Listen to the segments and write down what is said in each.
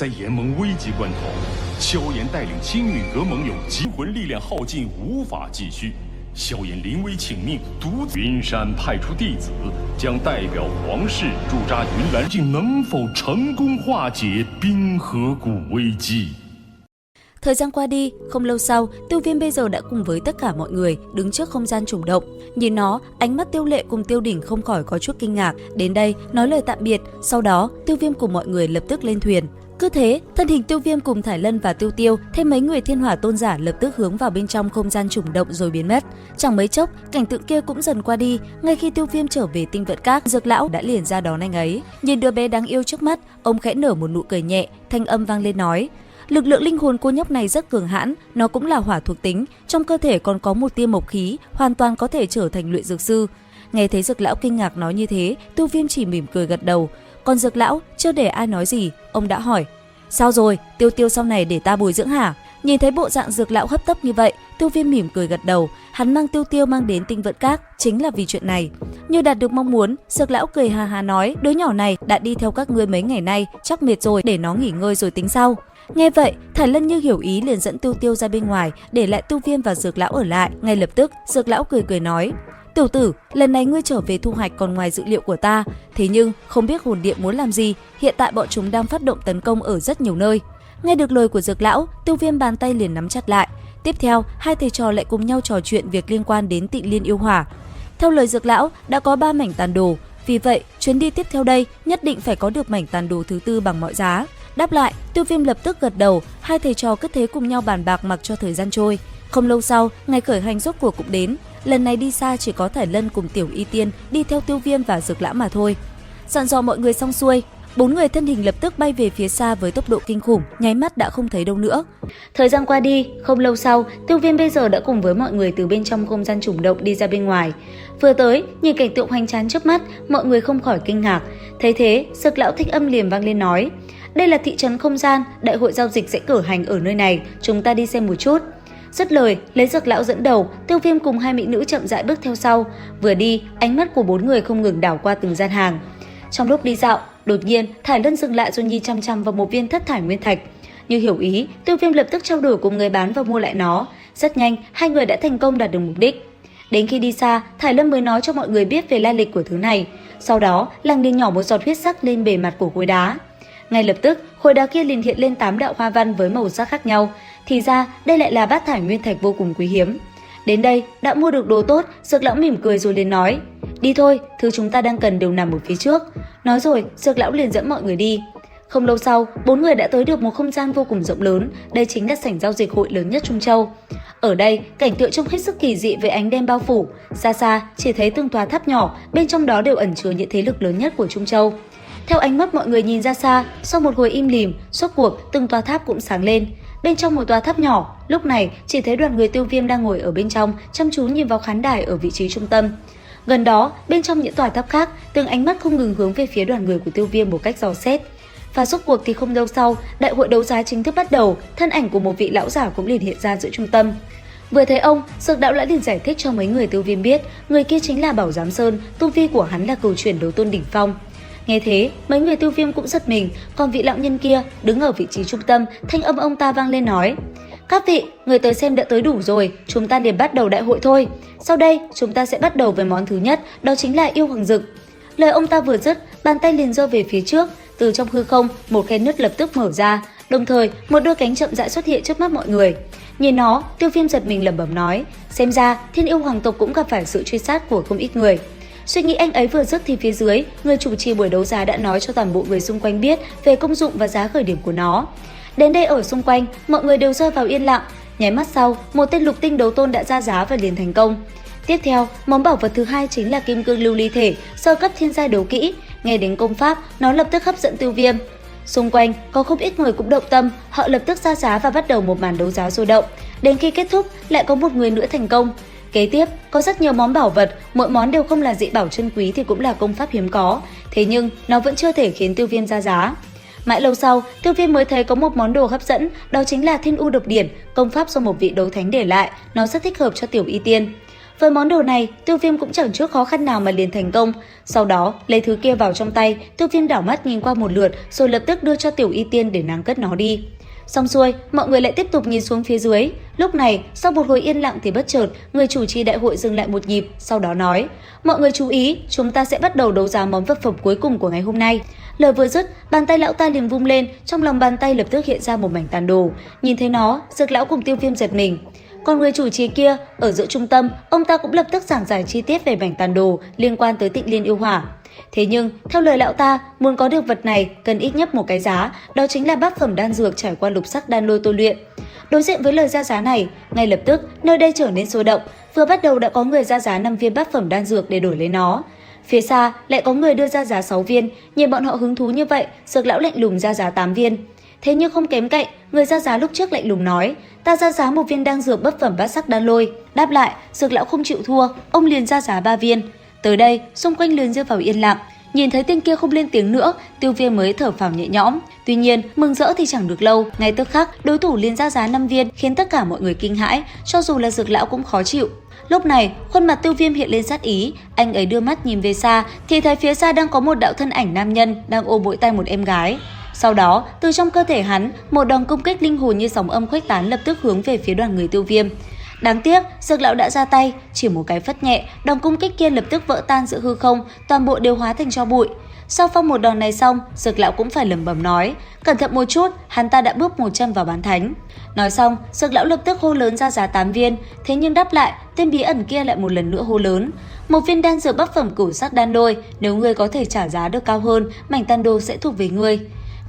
在联盟危急关头，萧炎带领青陨阁盟友极魂力量耗尽，无法继续。萧炎临危请命，独云山派出弟子，将代表皇室驻扎云岚，竟能否成功化解冰河谷危机？ Thời gian qua đi, không lâu sau, Tiêu Viêm bây giờ đã cùng với tất cả mọi người đứng trước không gian trùng động. Nhìn nó, ánh mắt Tiêu Lệ cùng Tiêu Đỉnh không khỏi có chút kinh ngạc. Đến đây, nói lời tạm biệt, sau đó Tiêu Viêm cùng mọi người lập tức lên thuyền. Cứ thế, thân hình Tiêu Viêm cùng Thải Lân và Tiêu Tiêu thêm mấy người thiên hỏa tôn giả lập tức hướng vào bên trong không gian trùng động rồi biến mất. Chẳng mấy chốc, cảnh tượng kia cũng dần qua đi. Ngay khi Tiêu Viêm trở về tinh vận các, Dược lão đã liền ra đón anh ấy. Nhìn đứa bé đáng yêu trước mắt, ông khẽ nở một nụ cười nhẹ, thanh âm vang lên nói: lực lượng linh hồn cô nhóc này rất cường hãn, nó cũng là hỏa thuộc tính, trong cơ thể còn có một tia mộc khí, hoàn toàn có thể trở thành luyện dược sư. Nghe thấy Dược lão kinh ngạc nói như thế, Tiêu Viêm chỉ mỉm cười gật đầu. Còn Dược lão chưa để ai nói gì, ông đã hỏi: sao rồi, Tiêu Tiêu sau này để ta bồi dưỡng hả? Nhìn thấy bộ dạng Dược lão hấp tấp như vậy, Tiêu Viêm mỉm cười gật đầu. Hắn mang Tiêu Tiêu mang đến tinh vận các chính là vì chuyện này. Như đạt được mong muốn, Dược lão cười hà hà nói: đứa nhỏ này đã đi theo các ngươi mấy ngày nay, chắc mệt rồi, để nó nghỉ ngơi rồi tính sau. Nghe vậy, Thải Lân như hiểu ý liền dẫn Tiêu Tiêu ra bên ngoài, để lại Tiêu Viêm và Dược lão ở lại. Ngay lập tức, Dược lão cười nói: tiểu tử, lần này ngươi trở về thu hoạch còn ngoài dự liệu của ta, thế nhưng không biết hồn điện muốn làm gì, hiện tại bọn chúng đang phát động tấn công ở rất nhiều nơi. Nghe được lời của Dược lão, Tiêu Viêm bàn tay liền nắm chặt lại. Tiếp theo, hai thầy trò lại cùng nhau trò chuyện việc liên quan đến Tịnh Liên yêu hỏa. Theo lời Dược lão, đã có 3 mảnh tàn đồ, vì vậy chuyến đi tiếp theo đây nhất định phải có được mảnh tàn đồ thứ 4 bằng mọi giá. Đáp lại, Tiêu Viêm lập tức gật đầu, hai thầy trò cứ thế cùng nhau bàn bạc mặc cho thời gian trôi. Không lâu sau, ngày khởi hành rốt cuộc cũng đến. Lần này đi xa chỉ có Thải Lân cùng Tiểu Y Tiên đi theo Tiêu Viêm và Dược lão mà thôi. Dặn dò mọi người xong xuôi, 4 người thân hình lập tức bay về phía xa với tốc độ kinh khủng, nháy mắt đã không thấy đâu nữa. Thời gian qua đi, không lâu sau, Tiêu Viêm bây giờ đã cùng với mọi người từ bên trong không gian trùng động đi ra bên ngoài. Vừa tới, nhìn cảnh tượng hoành tráng trước mắt, mọi người không khỏi kinh ngạc. Thấy thế, Dược lão thích âm liền vang lên nói: đây là thị trấn không gian, đại hội giao dịch sẽ cử hành ở nơi này, chúng ta đi xem một chút. Dứt lời, lấy Dược lão dẫn đầu, Tiêu Viêm cùng hai mỹ nữ chậm rãi bước theo sau. Vừa đi, ánh mắt của 4 người không ngừng đảo qua từng gian hàng. Trong lúc đi dạo, đột nhiên Thải Lân dừng lại rồi nhìn chăm chăm vào một viên thất thải nguyên thạch. Như hiểu ý, Tiêu Viêm lập tức trao đổi cùng người bán và mua lại nó. Rất nhanh, hai người đã thành công đạt được mục đích. Đến khi đi xa, Thải Lân mới nói cho mọi người biết về lai lịch của thứ này. Sau đó, làng điền nhỏ một giọt huyết sắc lên bề mặt của khối đá. Ngay lập tức, khối đá kia liền hiện lên 8 đạo hoa văn với màu sắc khác nhau. Thì ra, đây lại là bát thải nguyên thạch vô cùng quý hiếm. Đến đây, đã mua được đồ tốt, Dược lão mỉm cười rồi liền nói: đi thôi, thứ chúng ta đang cần đều nằm ở phía trước. Nói rồi, Dược lão liền dẫn mọi người đi. Không lâu sau, 4 người đã tới được một không gian vô cùng rộng lớn, đây chính là sảnh giao dịch hội lớn nhất Trung Châu. Ở đây, cảnh tượng trông hết sức kỳ dị với ánh đen bao phủ, xa xa chỉ thấy từng tòa tháp nhỏ, bên trong đó đều ẩn chứa những thế lực lớn nhất của Trung Châu. Theo ánh mắt mọi người nhìn ra xa, sau một hồi im lìm, rốt cuộc từng tòa tháp cũng sáng lên. Bên trong một tòa tháp nhỏ, lúc này chỉ thấy đoàn người Tiêu Viêm đang ngồi ở bên trong, chăm chú nhìn vào khán đài ở vị trí trung tâm. Gần đó, bên trong những tòa tháp khác, từng ánh mắt không ngừng hướng về phía đoàn người của Tiêu Viêm một cách dò xét. Và rốt cuộc thì không lâu sau, đại hội đấu giá chính thức bắt đầu, thân ảnh của một vị lão giả cũng liền hiện ra giữa trung tâm. Vừa thấy ông, Dược lão đã liền giải thích cho mấy người Tiêu Viêm biết, người kia chính là Bảo Giám Sơn, tu vi của hắn là cầu chuyển đấu tôn đỉnh phong. Nghe thế, mấy người Tiêu Viêm cũng giật mình, còn vị lão nhân kia đứng ở vị trí trung tâm, thanh âm ông ta vang lên nói: các vị, người tới xem đã tới đủ rồi, chúng ta liền bắt đầu đại hội thôi. Sau đây, chúng ta sẽ bắt đầu với món thứ nhất, đó chính là yêu hoàng dực. Lời ông ta vừa dứt, bàn tay liền giơ về phía trước, từ trong hư không, một khe nứt lập tức mở ra, đồng thời một đôi cánh chậm rãi xuất hiện trước mắt mọi người. Nhìn nó, Tiêu Viêm giật mình lẩm bẩm nói: xem ra Thiên Yêu hoàng tộc cũng gặp phải sự truy sát của không ít người. Suy nghĩ anh ấy vừa dứt thì phía dưới, người chủ trì buổi đấu giá đã nói cho toàn bộ người xung quanh biết về công dụng và giá khởi điểm của nó. Đến đây ở xung quanh, mọi người đều rơi vào yên lặng. Nháy mắt sau, một tên lục tinh đấu tôn đã ra giá và liền thành công. Tiếp theo, món bảo vật thứ hai chính là kim cương lưu ly thể, sơ cấp thiên giai đấu kỹ. Nghe đến công pháp, nó lập tức hấp dẫn Tiêu Viêm. Xung quanh có không ít người cũng động tâm, họ lập tức ra giá và bắt đầu một màn đấu giá sôi động. Đến khi kết thúc, lại có một người nữa thành công. Kế tiếp, có rất nhiều món bảo vật, mỗi món đều không là dị bảo chân quý thì cũng là công pháp hiếm có, thế nhưng nó vẫn chưa thể khiến Tiêu Viêm ra giá. Mãi lâu sau, Tiêu Viêm mới thấy có một món đồ hấp dẫn, đó chính là Thiên U Độc Điển, công pháp do một vị đấu thánh để lại, nó rất thích hợp cho Tiểu Y Tiên. Với món đồ này, Tiêu Viêm cũng chẳng chút khó khăn nào mà liền thành công. Sau đó, lấy thứ kia vào trong tay, Tiêu Viêm đảo mắt nhìn qua một lượt rồi lập tức đưa cho Tiểu Y Tiên để nàng cất nó đi. Xong xuôi, mọi người lại tiếp tục nhìn xuống phía dưới. Lúc này, sau một hồi yên lặng thì bất chợt, người chủ trì đại hội dừng lại một nhịp, sau đó nói: "Mọi người chú ý, chúng ta sẽ bắt đầu đấu giá món vật phẩm cuối cùng của ngày hôm nay." Lời vừa dứt, bàn tay lão ta liền vung lên, trong lòng bàn tay lập tức hiện ra một mảnh tàn đồ. Nhìn thấy nó, Dược lão cùng Tiêu Viêm giật mình. Còn người chủ trì kia, ở giữa trung tâm, ông ta cũng lập tức giảng giải chi tiết về mảnh tàn đồ liên quan tới Tịnh Liên yêu hỏa. Thế nhưng, theo lời lão ta, muốn có được vật này cần ít nhất một cái giá, đó chính là bát phẩm đan dược trải qua lục sắc đan lôi tôi luyện. Đối diện với lời ra giá này, ngay lập tức nơi đây trở nên sôi động, vừa bắt đầu đã có người ra giá 5 viên bát phẩm đan dược để đổi lấy nó. Phía xa lại có người đưa ra giá 6 viên, nhìn bọn họ hứng thú như vậy, Dược lão lạnh lùng ra giá 8 viên. Thế nhưng không kém cạnh, người ra giá lúc trước lạnh lùng nói: "Ta ra giá một viên đan dược bất phẩm bát sắc đan lôi." Đáp lại, Dược lão không chịu thua, ông liền ra giá 3 viên. Tới đây, xung quanh liền rơi vào yên lặng. Nhìn thấy tên kia không lên tiếng nữa, Tiêu Viêm mới thở phào nhẹ nhõm. Tuy nhiên, mừng rỡ thì chẳng được lâu, ngay tức khắc, đối thủ liền ra giá 5 viên, khiến tất cả mọi người kinh hãi, cho dù là Dược lão cũng khó chịu. Lúc này, khuôn mặt Tiêu Viêm hiện lên sát ý, anh ấy đưa mắt nhìn về xa, thì thấy phía xa đang có một đạo thân ảnh nam nhân đang ôm vội tay một em gái. Sau đó, từ trong cơ thể hắn, một đòn công kích linh hồn như sóng âm khuếch tán lập tức hướng về phía đoàn người Tiêu Viêm. Đáng tiếc, Dược lão đã ra tay, chỉ một cái phất nhẹ, đòn công kích kia lập tức vỡ tan giữa hư không, toàn bộ đều hóa thành tro bụi. Sau phong một đòn này xong, Dược lão cũng phải lẩm bẩm nói: "Cẩn thận một chút, hắn ta đã bước một chân vào bán thánh." Nói xong, Dược lão lập tức hô lớn ra giá 8 viên, thế nhưng đáp lại, tên bí ẩn kia lại một lần nữa hô lớn: "Một viên đan dược bát phẩm cửu sắc đan đôi, nếu ngươi có thể trả giá được cao hơn, mảnh tàn đồ sẽ thuộc về ngươi."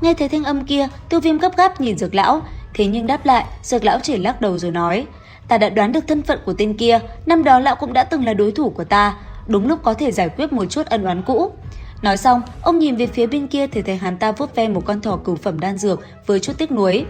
Nghe thấy thanh âm kia, Tiêu Viêm gấp gáp nhìn Dược lão, thế nhưng đáp lại, Dược lão chỉ lắc đầu rồi nói: "Ta đã đoán được thân phận của tên kia, năm đó lão cũng đã từng là đối thủ của ta, đúng lúc có thể giải quyết một chút ân oán cũ." Nói xong, ông nhìn về phía bên kia thì thấy hắn ta vuốt ve một con thỏ cửu phẩm đan dược với chút tiếc nuối.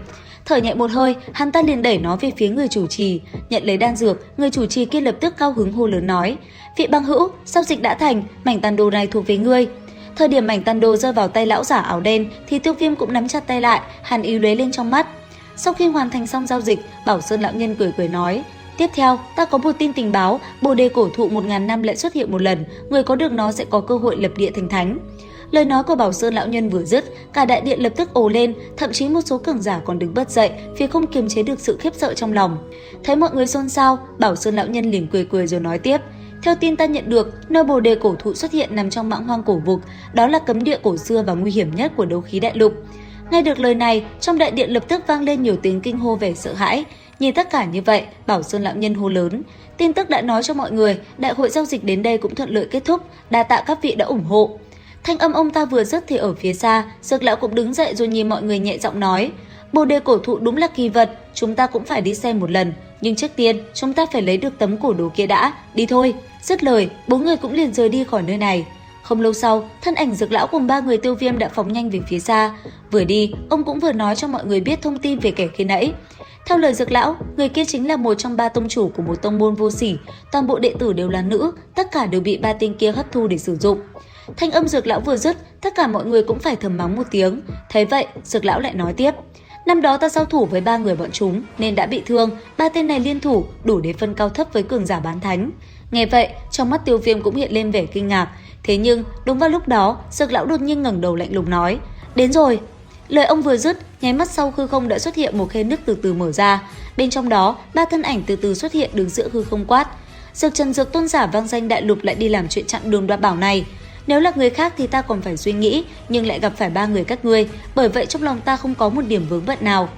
Thở nhẹ một hơi, hắn ta liền đẩy nó về phía người chủ trì, nhận lấy đan dược, người chủ trì kia lập tức cao hứng hô lớn nói: "Vị bằng hữu, giao dịch đã thành, mảnh tàn đồ này thuộc về ngươi." Thời điểm mảnh tàn đồ rơi vào tay lão giả áo đen thì Tiêu Viêm cũng nắm chặt tay lại, hàn ý lóe lên trong mắt. Sau khi hoàn thành xong giao dịch, Bảo Sơn lão nhân cười cười nói: "Tiếp theo, ta có một tin tình báo, Bồ đề cổ thụ 1000 năm lại xuất hiện một lần, người có được nó sẽ có cơ hội lập địa thành thánh." Lời nói của Bảo Sơn lão nhân vừa dứt, cả đại điện lập tức ồ lên, thậm chí một số cường giả còn đứng bật dậy vì không kiềm chế được sự khiếp sợ trong lòng. Thấy mọi người xôn xao, Bảo Sơn lão nhân liền cười cười rồi nói tiếp: "Theo tin ta nhận được, nơi Bồ đề cổ thụ xuất hiện nằm trong mãng hoang cổ vực, đó là cấm địa cổ xưa và nguy hiểm nhất của đấu khí đại lục." Nghe được lời này, trong đại điện lập tức vang lên nhiều tiếng kinh hô vẻ sợ hãi. Nhìn tất cả như vậy, Bảo Sơn lão nhân hô lớn: "Tin tức đã nói cho mọi người, đại hội giao dịch đến đây cũng thuận lợi kết thúc, đa tạ các vị đã ủng hộ." Thanh âm ông ta vừa dứt thì ở phía xa, Dược lão cũng đứng dậy rồi nhìn mọi người nhẹ giọng nói: "Bồ đề cổ thụ đúng là kỳ vật, chúng ta cũng phải đi xem một lần, nhưng trước tiên chúng ta phải lấy được tấm cổ đồ kia đã, đi thôi." Dứt lời, 4 người cũng liền rời đi khỏi nơi này. Không lâu sau, thân ảnh Dược lão cùng 3 người Tiêu Viêm đã phóng nhanh về phía xa. Vừa đi, ông cũng vừa nói cho mọi người biết thông tin về kẻ khi nãy. Theo lời Dược lão, người kia chính là một trong 3 tông chủ của một tông môn vô sỉ, toàn bộ đệ tử đều là nữ, tất cả đều bị 3 tên kia hấp thu để sử dụng. Thanh âm Dược lão vừa dứt, tất cả mọi người cũng phải thầm mắng một tiếng. Thấy vậy, Dược lão lại nói tiếp: "Năm đó ta giao thủ với 3 người bọn chúng nên đã bị thương, 3 tên này liên thủ đủ để phân cao thấp với cường giả bán thánh." Nghe vậy, trong mắt Tiêu Viêm cũng hiện lên vẻ kinh ngạc. Thế nhưng, đúng vào lúc đó, Dược lão đột nhiên ngẩng đầu lạnh lùng nói: "Đến rồi." Lời ông vừa dứt, nháy mắt sau hư không đã xuất hiện một khe nước từ từ mở ra. Bên trong đó, 3 thân ảnh từ từ xuất hiện đứng giữa hư không quát: "Dược Trần Dược tôn giả vang danh đại lục lại đi làm chuyện chặn đường đoạt bảo này. Nếu là người khác thì ta còn phải suy nghĩ, nhưng lại gặp phải 3 người các ngươi, bởi vậy trong lòng ta không có một điểm vướng bận nào.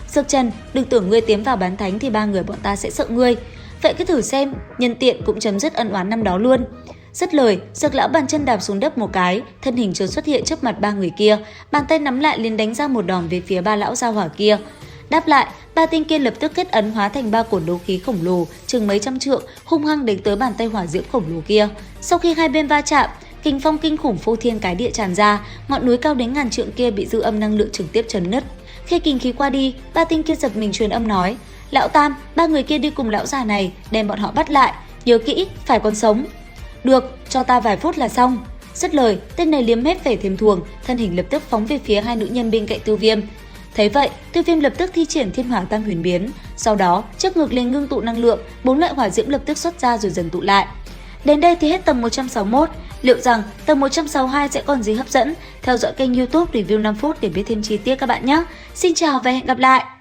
Dược Trần, đừng tưởng ngươi tiến vào bán thánh thì 3 người bọn ta sẽ sợ ngươi. Vậy cứ thử xem, nhân tiện cũng chấm dứt ân oán năm đó luôn." Dứt lời, Dược lão bàn chân đạp xuống đất một cái, thân hình chợt xuất hiện trước mặt 3 người kia, bàn tay nắm lại liền đánh ra một đòn về phía 3 lão gia hỏa kia. Đáp lại, 3 tên kia lập tức kết ấn hóa thành 3 cột đấu khí khổng lồ, chừng mấy trăm trượng, hung hăng đánh tới bàn tay hỏa diễm khổng lồ kia. Sau khi hai bên va chạm, kình phong kinh khủng phô thiên cái địa tràn ra, ngọn núi cao đến ngàn trượng kia bị dư âm năng lượng trực tiếp chấn nứt. Khi kình khí qua đi, 3 tên kia giật mình truyền âm nói: "Lão Tam, 3 người kia đi cùng lão già này, đem bọn họ bắt lại, nhớ kỹ, phải còn sống." "Được, cho ta vài phút là xong." Dứt lời, tên này liếm hết vẻ thèm thuồng, thân hình lập tức phóng về phía 2 nữ nhân bên cạnh Tiêu Viêm. Thấy vậy, Tiêu Viêm lập tức thi triển Thiên Hỏa Tam Huyền Biến. Sau đó, trước ngực liền ngưng tụ năng lượng, 4 loại hỏa diễm lập tức xuất ra rồi dần tụ lại. Đến đây thì hết tập 161. Liệu rằng tập 162 sẽ còn gì hấp dẫn? Theo dõi kênh YouTube Review 5 phút để biết thêm chi tiết các bạn nhé. Xin chào và hẹn gặp lại!